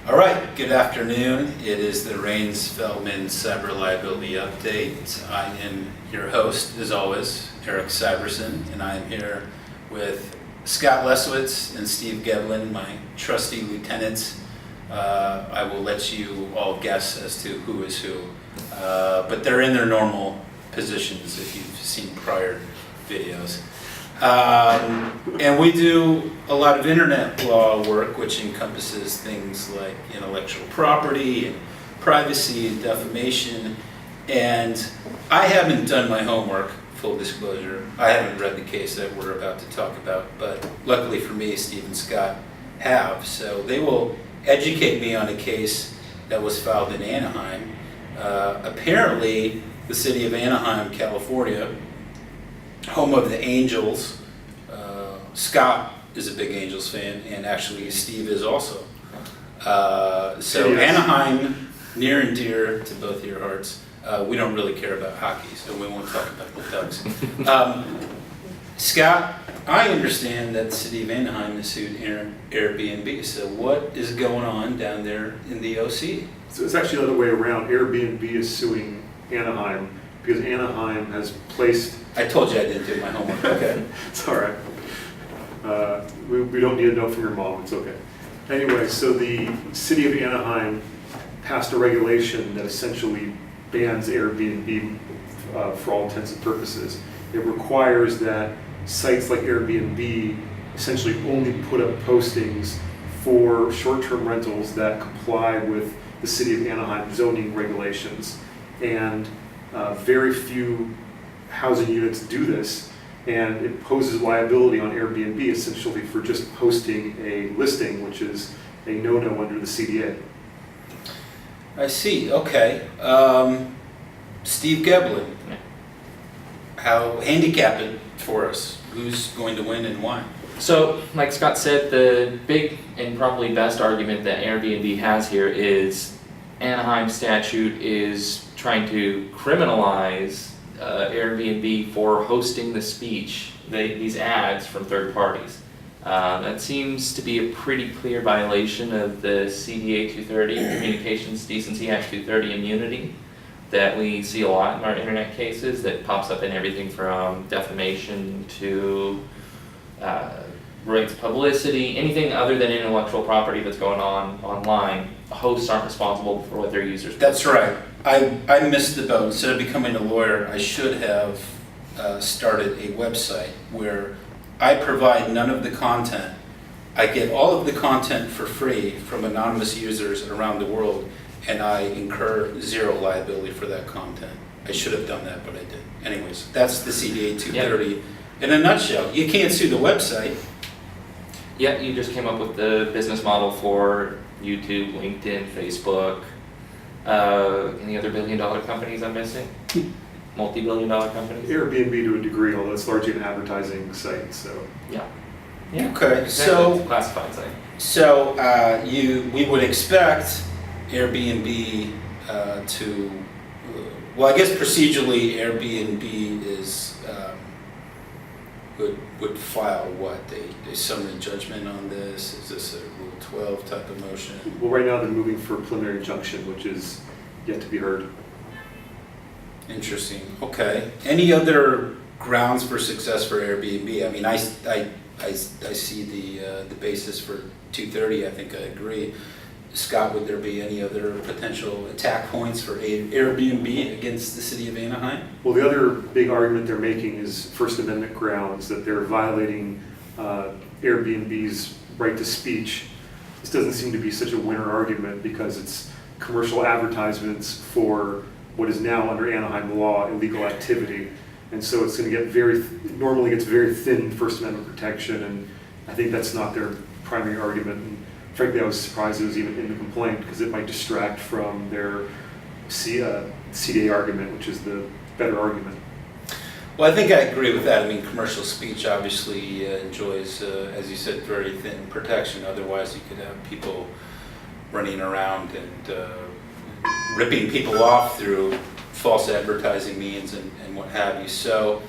All right, good afternoon. It is the Raines Feldman Cyber Liability Update. I am your host, as always, Eric Cyberson, and I am here with Scott Lesowitz and Steve Gebelin, my trusty lieutenants. I will let you all guess as to who is who, but they're in their normal positions if you've seen prior videos. And we do a lot of internet law work, which encompasses things like intellectual property and privacy and defamation. And I haven't done my homework, full disclosure. I haven't read the case that we're about to talk about, but luckily for me, Steve and Scott have. So they will educate me on a case that was filed in Anaheim. Apparently, the city of Anaheim, California, home of the Angels. Scott is a big Angels fan, and actually Steve is also. So Anaheim, near and dear to both your hearts. We don't really care about hockey, so we won't talk about the Ducks. Scott, I understand that the city of Anaheim has sued Airbnb. So what is going on down there in the OC? So it's actually the other way around. Airbnb is suing Anaheim because Anaheim has placed... I told you I didn't do my homework. Okay. It's all right. We don't need a note from your mom. It's okay. Anyway, so the city of Anaheim passed a regulation that essentially bans Airbnb for all intents and purposes. It requires that sites like Airbnb essentially only put up postings for short-term rentals that comply with the city of Anaheim zoning regulations. And very few housing units do this, and it poses liability on Airbnb essentially for just posting a listing, which is a no-no under the CDA. I see. Okay. Steve Gebelin, how handicap it for us? Who's going to win and why? So, like Scott said, the big and probably best argument that Airbnb has here is Anaheim statute is trying to criminalize Airbnb for hosting the speech, these ads from third parties. That seems to be a pretty clear violation of the CDA 230, Communications Decency Act 230 immunity, that we see a lot in our internet cases that pops up in everything from defamation to rights publicity, anything other than intellectual property that's going on online. Hosts aren't responsible for what their users do. That's right. I missed the boat. Instead of becoming a lawyer, I should have started a website where I provide none of the content. I get all of the content for free from anonymous users around the world, and I incur zero liability for that content. I should have done that, but I didn't. Anyways, that's the CDA 230 Yep. in a nutshell. You can't sue the website. Yeah, you just came up with the business model for YouTube, LinkedIn, Facebook. Any other billion-dollar companies I'm missing? Multi-billion-dollar companies? Airbnb to a degree, although it's largely an advertising site, so... Yeah. Okay, Exactly. so It's a classified site. So we would expect Airbnb to, well, I guess procedurally Airbnb is would file what? They summary judgment on this? Is this a Rule 12 type of motion? Well, right now they're moving for a preliminary injunction, which is yet to be heard. Interesting. Okay. Any other grounds for success for Airbnb? I mean, I see the basis for 230. I think I agree. Scott, would there be any other potential attack points for Airbnb against the city of Anaheim? Well, the other big argument they're making is First Amendment grounds, that they're violating Airbnb's right to speech. This doesn't seem to be such a winner argument because it's commercial advertisements for what is now under Anaheim law illegal activity. And so it's going to get normally gets very thin First Amendment protection, and I think that's not their primary argument. And frankly, I was surprised it was even in the complaint because it might distract from their CDA argument, which is the better argument. Well, I think I agree with that. I mean, commercial speech obviously enjoys, as you said, very thin protection. Otherwise, you could have people running around and ripping people off through false advertising means and what have you. So,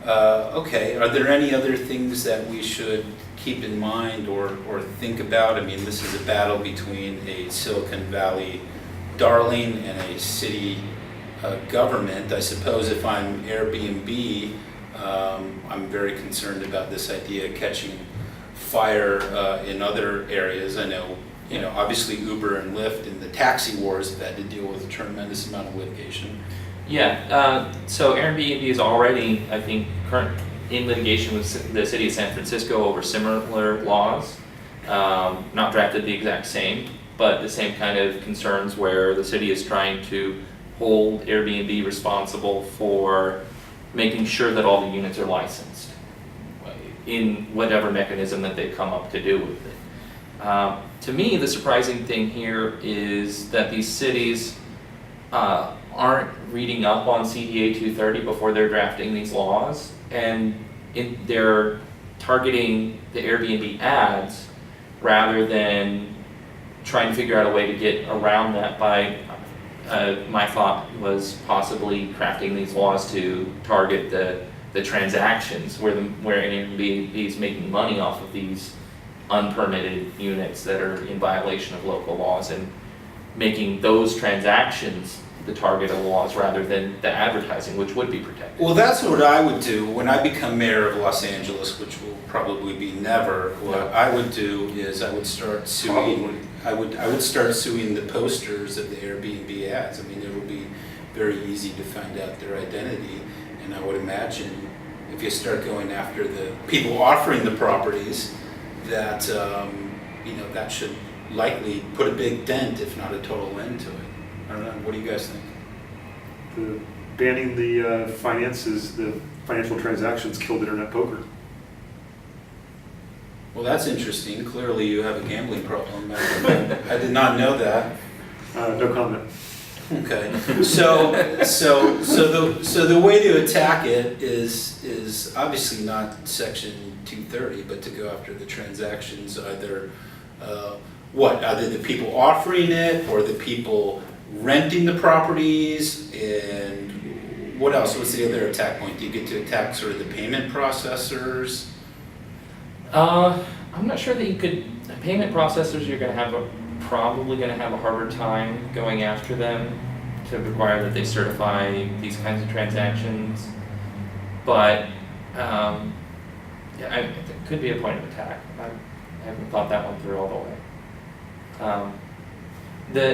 okay, are there any other things that we should keep in mind or think about? I mean, this is a battle between a Silicon Valley darling and a city government. I suppose if I'm Airbnb, I'm very concerned about this idea of catching fire in other areas. I know, obviously Uber and Lyft and the taxi wars have had to deal with a tremendous amount of litigation. Yeah, so Airbnb is already, I think, in litigation with the city of San Francisco over similar laws. Not drafted the exact same, but the same kind of concerns where the city is trying to hold Airbnb responsible for making sure that all the units are licensed in whatever mechanism that they come up to do with it. To me, the surprising thing here is that these cities aren't reading up on CDA 230 before they're drafting these laws, and they're targeting the Airbnb ads rather than trying to figure out a way to get around that by, my thought was possibly crafting these laws to target the transactions where Airbnb is making money off of these unpermitted units that are in violation of local laws, and making those transactions the target of laws rather than the advertising, which would be protected. Well, that's what I would do when I become mayor of Los Angeles, which will probably be never. What I would do is I would start suing. I would start suing the posters of the Airbnb ads. I mean, it would be very easy to find out their identity, and I would imagine if you start going after the people offering the properties, that that should likely put a big dent, if not a total end to it. I don't know. What do you guys think? Banning the financial transactions killed internet poker. Well, that's interesting. Clearly, you have a gambling problem. I did not know that. No comment. Okay. So the way to attack it is obviously not Section 230, but to go after the transactions, either either the people offering it or the people renting the properties, and what else? What's the other attack point? Do you get to attack sort of the payment processors? I'm not sure that you could. Payment processors, you're going to probably going to have a harder time going after them to require that they certify these kinds of transactions. But it could be a point of attack. I haven't thought that one through all the way.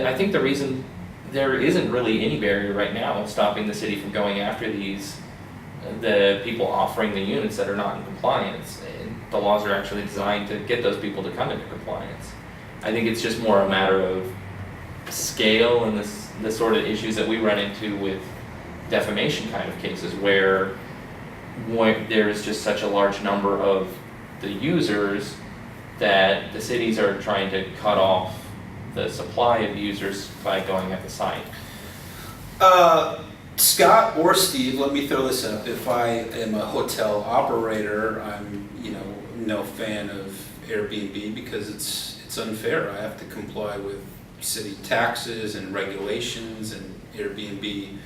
I think the reason there isn't really any barrier right now stopping the city from going after the people offering the units that are not in compliance. And the laws are actually designed to get those people to come into compliance. I think it's just more a matter of scale and the sort of issues that we run into with defamation kind of cases where there is just such a large number of the users that the cities are trying to cut off the supply of users by going at the site. Scott or Steve, let me throw this up. If I am a hotel operator, I'm no fan of Airbnb because it's unfair. I have to comply with city taxes and regulations, and Airbnb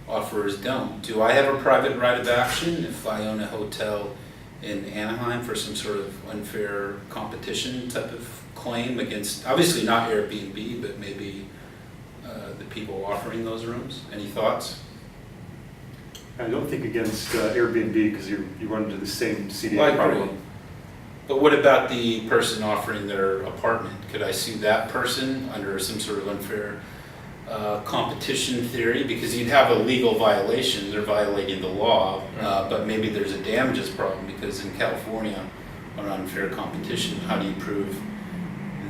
offerers don't. Do I have a private right of action if I own a hotel in Anaheim for some sort of unfair competition type of claim against, obviously not Airbnb, but maybe the people offering those rooms? Any thoughts? I don't think against Airbnb because you run into the same CDA Well, I problem. agree. But what about the person offering their apartment? Could I sue that person under some sort of unfair competition theory? Because you'd have a legal violation, they're violating the law, but maybe there's a damages problem because in California on unfair competition, how do you prove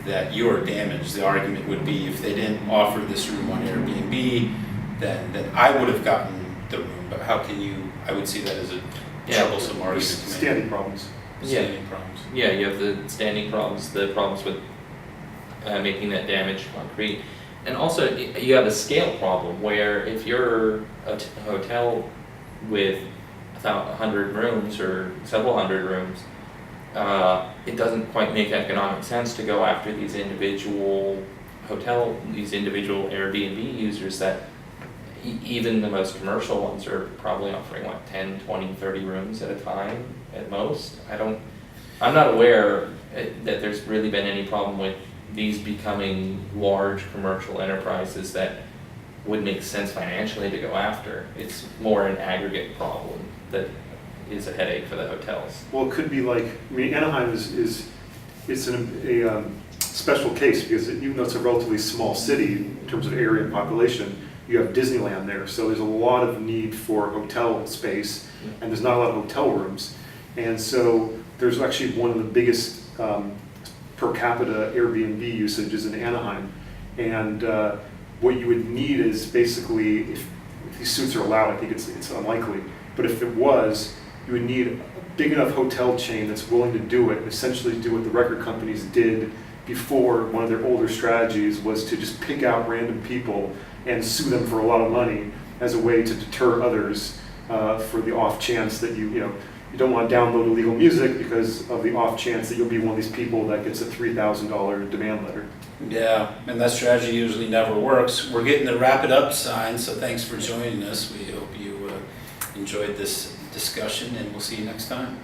that you're damaged? The argument would be if they didn't offer this room on Airbnb, then I would have gotten the room, but how can you, I would see that as a troublesome argument to make. Standing problems. Standing problems. Yeah, you have the standing problems, the problems with making that damage concrete. And also, you have a scale problem where if you're a hotel with 100 rooms or several hundred rooms, it doesn't quite make economic sense to go after these individual Airbnb users that even the most commercial ones are probably offering 10, 20, 30 rooms at a time at most. I'm not aware that there's really been any problem with these becoming large commercial enterprises that would make sense financially to go after. It's more an aggregate problem that is a headache for the hotels. Well, it could be like, I mean, Anaheim is a special case because even though it's a relatively small city in terms of area and population, you have Disneyland there. So there's a lot of need for hotel space, and there's not a lot of hotel rooms. And so there's actually one of the biggest per capita Airbnb usages in Anaheim. And what you would need is basically, if these suits are allowed, I think it's unlikely, but if it was, you would need a big enough hotel chain that's willing to do it, and essentially do what the record companies did before. One of their older strategies was to just pick out random people and sue them for a lot of money as a way to deter others for the off chance that you don't want to download illegal music because of the off chance that you'll be one of these people that gets a $3,000 demand letter. Yeah, and that strategy usually never works. We're getting the wrap it up sign, so thanks for joining us. We hope you enjoyed this discussion, and we'll see you next time.